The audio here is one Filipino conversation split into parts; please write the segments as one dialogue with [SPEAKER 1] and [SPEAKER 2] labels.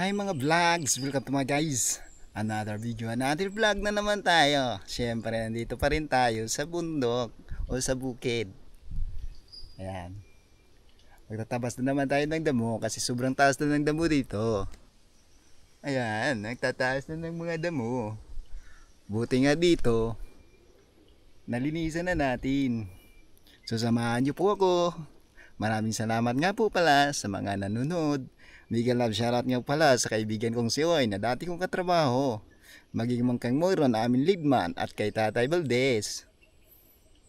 [SPEAKER 1] Hi mga vlogs! Welcome to my guys! Another video, another vlog na naman tayo. Siyempre, nandito pa rin tayo sa bundok o sa bukid. Ayan. Magtatabas na naman tayo ng damo kasi sobrang taas na ng damo dito. Ayan, nagtataas na ng mga damo. Buti nga dito, nalinisan na natin. So samahan niyo po ako. Maraming salamat nga po pala sa mga nanonood. Mega love shoutout nga pala sa kaibigan kong si Oy na dati kong katrabaho. Maging Kang Moiron na aming leadman at kay Tatay Valdez.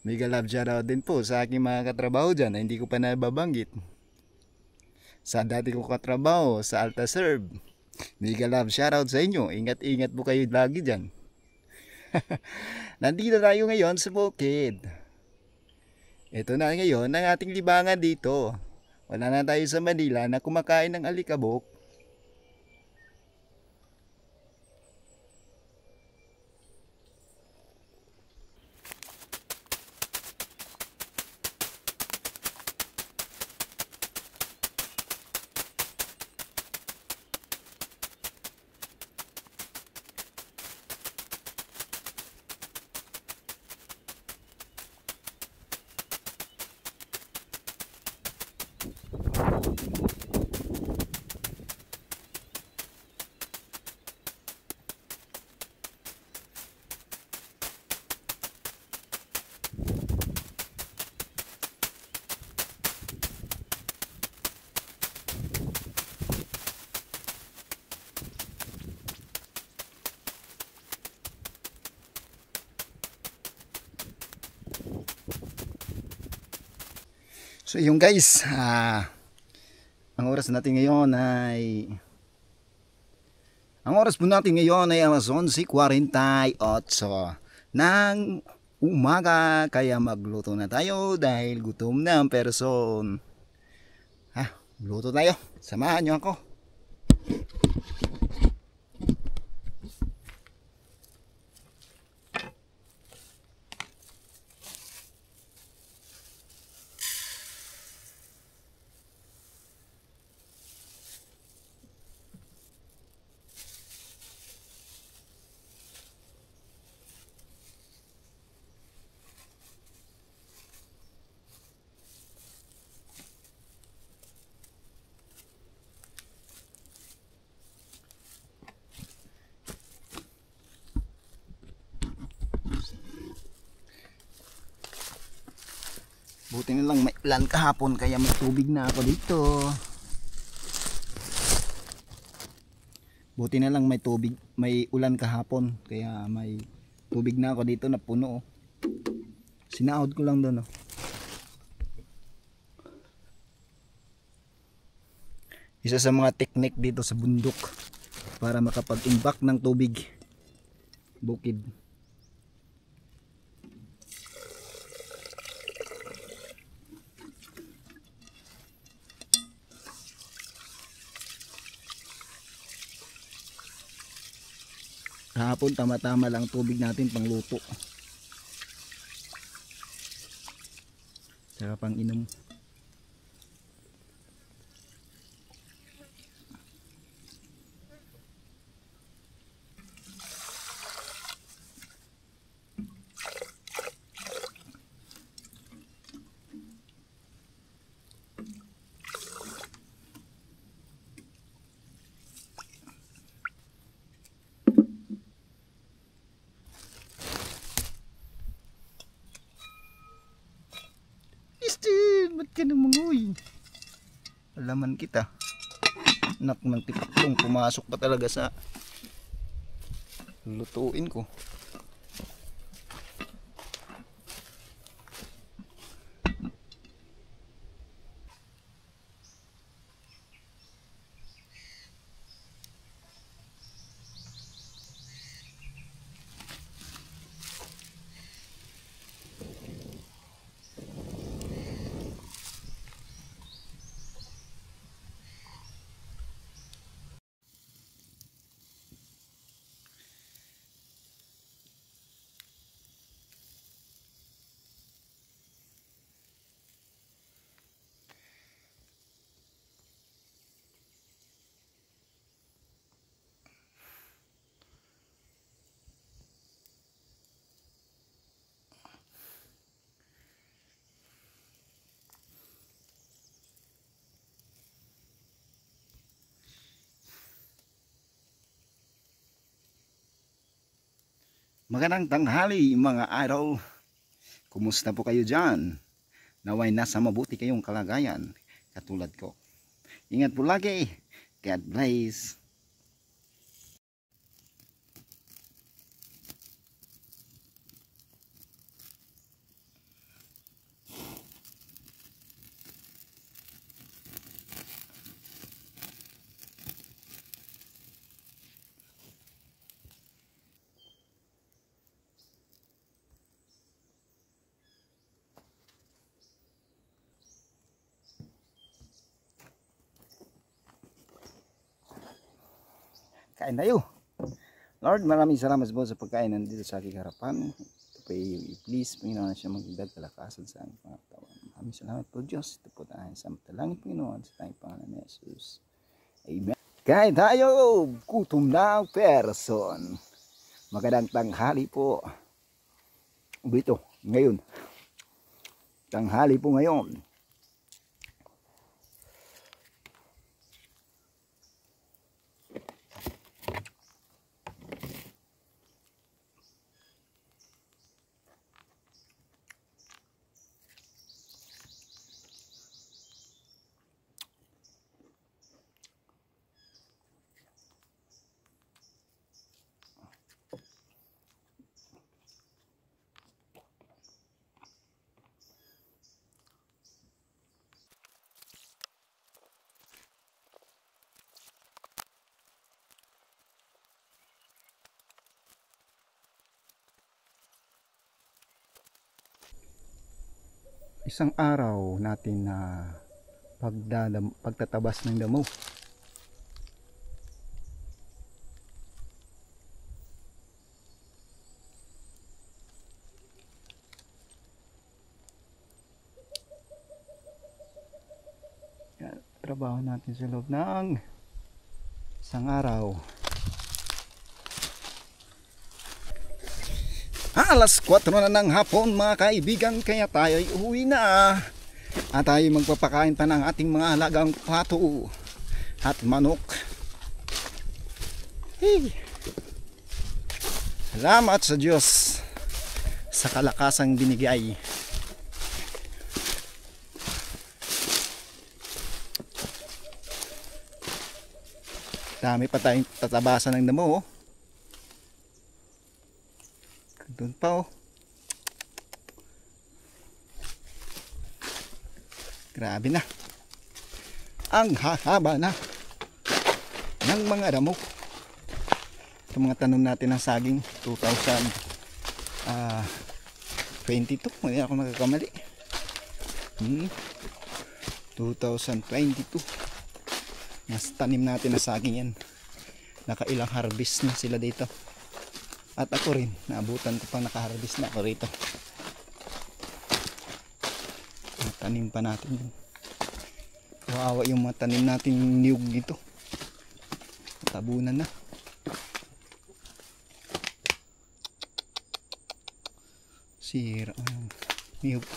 [SPEAKER 1] Mega love shoutout din po sa aking mga katrabaho dyan na hindi ko pa nababanggit. Sa dati kong katrabaho sa Alta Serve. Mega love shoutout sa inyo. Ingat-ingat po kayo lagi dyan. Nandito tayo ngayon sa bukid. Ito na ngayon ang ating libangan dito. Wala na tayo sa Manila na kumakain ng alikabok. So yung guys, ang oras natin ngayon ay alas 11:48 ng umaga, kaya magluto na tayo dahil gutom na ang person. Luto tayo. Samahan niyo ako. Buti na lang may ulan kahapon kaya may tubig na ako dito. Buti na lang may ulan kahapon kaya may tubig na ako dito na puno. Sinahod ko lang doon. Isa sa mga technique dito sa bundok para makapag-imbak ng tubig bukid. Kahapon tama-tama lang tubig natin pang luto. Saka pang inom. Ba't ka namangoy? Alaman kita. Anak ng tipaklong, pumasok pa talaga sa lutuin ko. Magandang tanghali mga idol. Kumusta po kayo dyan? Naway nasa mabuti kayong kalagayan katulad ko. Ingat po lagi. God bless. Kain tayo. Lord, maraming salamat po sa pagkain nandito sa aking harapan. Ito po please, Panginoon, siya magdagdag kalakasan sa aking pangatawan. Maraming salamat po Diyos. Ito po tayo sa matalangin, Panginoon, sa tayong pangalan ni Jesus. Amen. Kain tayo, gutom na person. Magandang tanghali po. Dito, ngayon. Tanghali po ngayon. Isang araw natin na pagtatabas ng damo. Trabaho natin sa loob ng isang araw. Alas 4 na ng hapon mga kaibigan, kaya tayo ay uwi na. At tayo magpapakain pa ng ating mga alagang pato at manok. Hey. Salamat sa Diyos sa kalakasang binigay. Dami pa tayong tatabasan ng damo, oh. Doon pa, oh. Grabe na. Ang hahaba na ng mga damo. Ito mga tanom natin ng saging 2022. Hindi ako nagkakamali. 2022. Mas tanim natin na saging yan. Nakailang harvest na sila dito. At ako rin, naabutan ko pang nakaharvest na ako rito. Tanim pa natin yun. Wawa yung mga tanim natin yung niyog dito. Tabunan na. Sira ang niyog.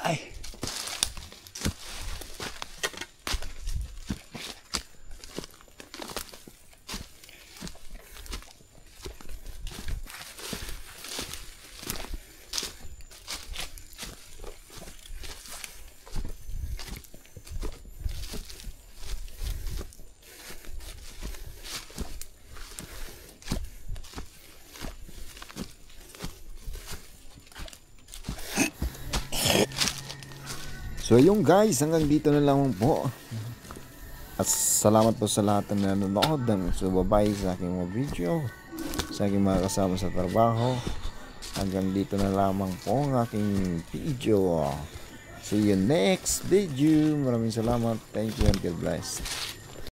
[SPEAKER 1] Ay. So yung guys, hanggang dito na lang po. At salamat po sa lahat na nanonood ng subabay sa aking mga video.
[SPEAKER 2] sa aking mga kasama sa trabaho. Hanggang dito na lamang po ang aking video. See you next video. Maraming salamat. Thank you and God bless.